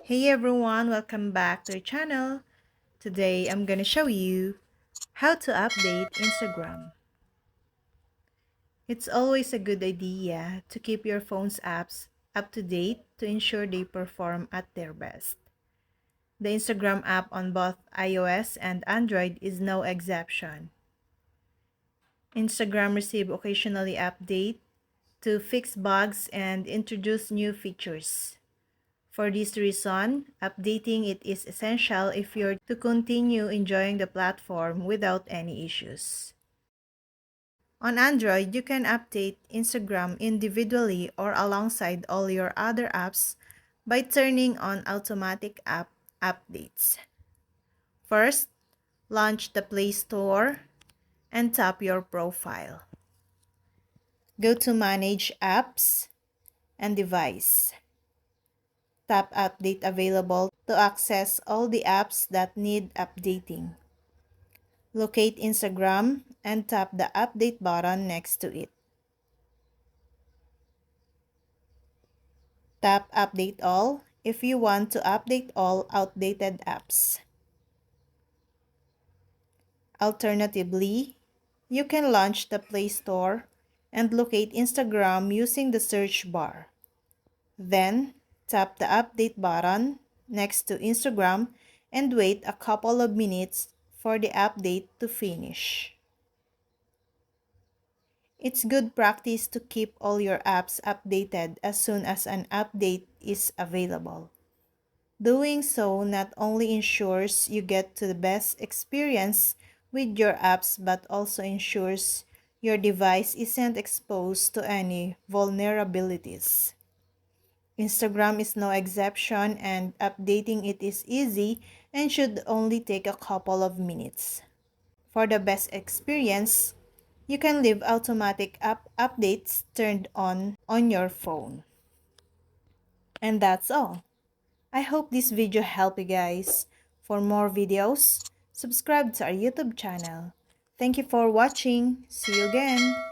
Hey everyone, welcome back to our channel. Today I'm gonna show you how to update Instagram. It's always a good idea to keep your phone's apps up to date to ensure they perform at their best. The Instagram app on both iOS and Android is no exception. Instagram receives occasionally update to fix bugs and introduce new features. For this reason, updating it is essential if you're to continue enjoying the platform without any issues. On Android, you can update Instagram individually or alongside all your other apps by turning on automatic app updates. First, launch the Play Store and tap your profile. Go to Manage Apps and Device. Tap Update Available to access all the apps that need updating. Locate Instagram and tap the Update button next to it. Tap Update All if you want to update all outdated apps. Alternatively, you can launch the Play Store and locate Instagram using the search bar. Then, tap the Update button next to Instagram and wait a couple of minutes for the update to finish. It's good practice to keep all your apps updated as soon as an update is available. Doing so not only ensures you get to the best experience with your apps but also ensures your device isn't exposed to any vulnerabilities. Instagram is no exception and updating it is easy and should only take a couple of minutes. For the best experience, you can leave automatic app updates turned on your phone. And that's all. I hope this video helped you guys. For more videos, subscribe to our YouTube channel. Thank you for watching. See you again.